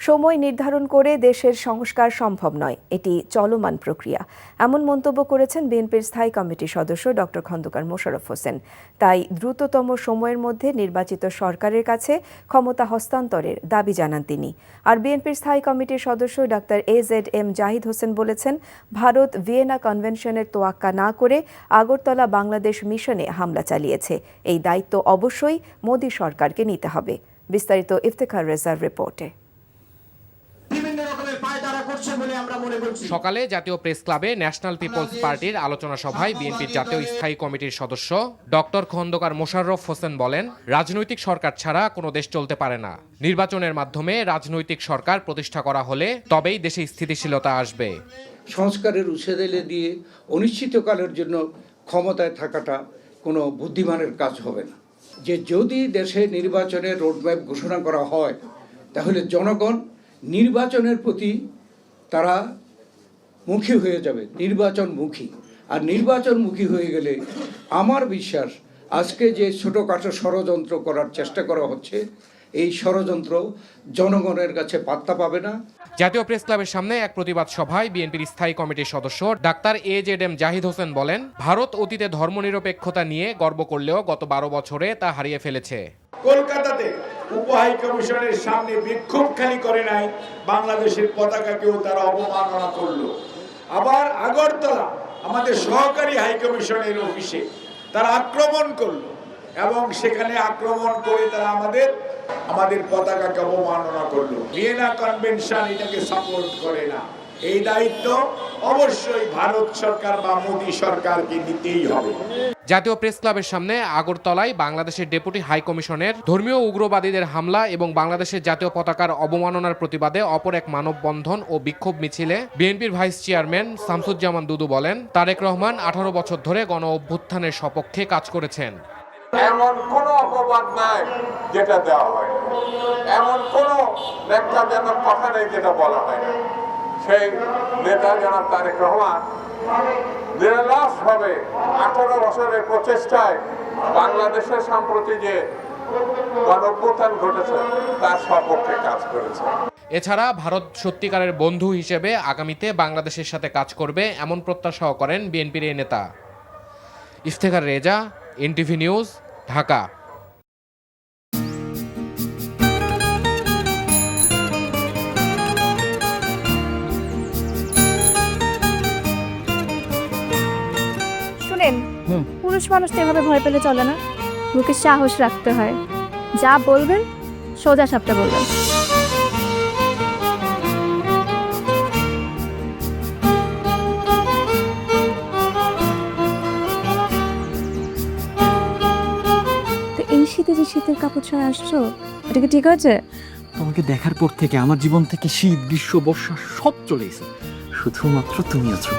সময় নির্ধারণ করে দেশের সংস্কার সম্ভব নয়, এটি চলমান প্রক্রিয়া, এমন মন্তব্য করেছেন বিএনপির স্থায়ী কমিটির সদস্য ডক্টর খন্দকার মোশাররফ হোসেন। তাই দ্রুততম সময়ের মধ্যে নির্বাচিত সরকারের কাছে ক্ষমতা হস্তান্তরের দাবি জানান তিনি। আর বিএনপির স্থায়ী কমিটির সদস্য ডাক্তার AZM জাহিদ হোসেন বলেছেন, ভারত ভিয়েনা কনভেনশনের তোয়াক্কা না করে আগরতলা বাংলাদেশ মিশনে হামলা চালিয়েছে। এই দায়িত্ব অবশ্যই মোদি সরকারকে নিতে হবে। বিস্তারিত ইফতেখার রেজার রিপোর্টে। সকালে জাতীয় প্রেস ক্লাবে ন্যাশনাল পিপলস পার্টির আলোচনা সভায় বিএনপির জাতীয় স্থায়ী কমিটির সদস্য ডক্টর খন্দকার মোশাররফ হোসেন বলেন, রাজনৈতিক সরকার ছাড়া কোনো দেশ চলতে পারে না। নির্বাচনের মাধ্যমে রাজনৈতিক সরকার প্রতিষ্ঠা করা হলে তবেই দেশে স্থিতিশীলতা আসবে। সংস্কারের উৎসাহে দিয়ে অনিশ্চিতকালের জন্য ক্ষমতায় থাকাটা কোনো বুদ্ধিমানের কাজ হবে না। যে যদি দেশে নির্বাচনের রোডম্যাপ ঘোষণা করা হয়, তাহলে জনগণ নির্বাচনের প্রতি তারা মুখী হয়ে যাবে, নির্বাচনমুখী। আর নির্বাচনমুখী হয়ে গেলে আমার বিশ্বাস আজকে যে ছোটোখাটো ষড়যন্ত্র করার চেষ্টা করা হচ্ছে, এই ষড়যন্ত্র জনগণের কাছে পাত্তা পাবে না। জাতীয় প্রেস ক্লাবের সামনে এক প্রতিবাদ সভায় বিএনপির স্থায়ী কমিটির সদস্য ডাক্তার AZM জাহিদ হোসেন বলেন, ভারত অতীতে ধর্মনিরপেক্ষতা নিয়ে গর্ব করলেও গত 12 বছরে তা হারিয়ে ফেলেছে। কলকাতাতে উপহাই কমিশনের সামনে বিক্ষোভ খালি করে নাই, বাংলাদেশের পতাকাকেও তারা অবমাননা করলো। আবার আগরতলা আমাদের সহকারী হাই কমিশনের অফিসে তারা আক্রমণ করলো এবং সেখানে আক্রমণ করে তারা আমাদের পতাকাকে অবমাননা করলো। ভিয়েনা কনভেনশন এটাকে সাপোর্ট করে না। এই দায়িত্ব অবশ্যই ভারত সরকার বা মোদি সরকারকে নিতেই হবে। জাতীয় প্রেস ক্লাবের সামনে আগরতলায় বাংলাদেশের ডেপুটি হাই কমিশনের ধর্মীয় উগ্রবাদীদের হামলা এবং বাংলাদেশের জাতীয় পতাকার অবমাননার প্রতিবাদে অপর এক মানববন্ধন ও বিক্ষোভ মিছিলে বিএনপির ভাইস চেয়ারম্যান শামসুজ্জামান দুদু বলেন, তারেক রহমান 18 বছর ধরে গণ অভ্যুত্থানের সপক্ষে কাজ করেছেন। এমন কোন অপবাদ নাই যেটা দেওয়া হয়, এমন কোন ন্যাক্কারজনক কথা নেই যেটা বলা হয় না। সেই নেতা জনাব তারেক রহমান নিরলসভাবে 18 বছরের প্রচেষ্টায় বাংলাদেশের সম্প্রতি যে গণঅভ্যুত্থান ঘটেছে তার সপক্ষে কাজ করেছে। এছাড়া ভারত সত্যিকারের বন্ধু হিসেবে আগামীতে বাংলাদেশের সাথে কাজ করবে এমন প্রত্যাশাও করেন বিএনপির এই নেতা। Iftekhar Reza, NTV news, Dhaka. শুনেন, পুরুষ মানুষ তো এভাবে ভয় পেলে চলে না, বুকে সাহস রাখতে হয়। যা বলবেন সোজা সাপটা বলবেন। এই শীতে যে শীতের কাপড় ছাড়া আসছো, এটা কি ঠিক আছে? তোমাকে দেখার পর থেকে আমার জীবন থেকে শীত, গ্রীষ্ম, বর্ষা সব চলে গেছে, শুধুমাত্র তুমি আছো।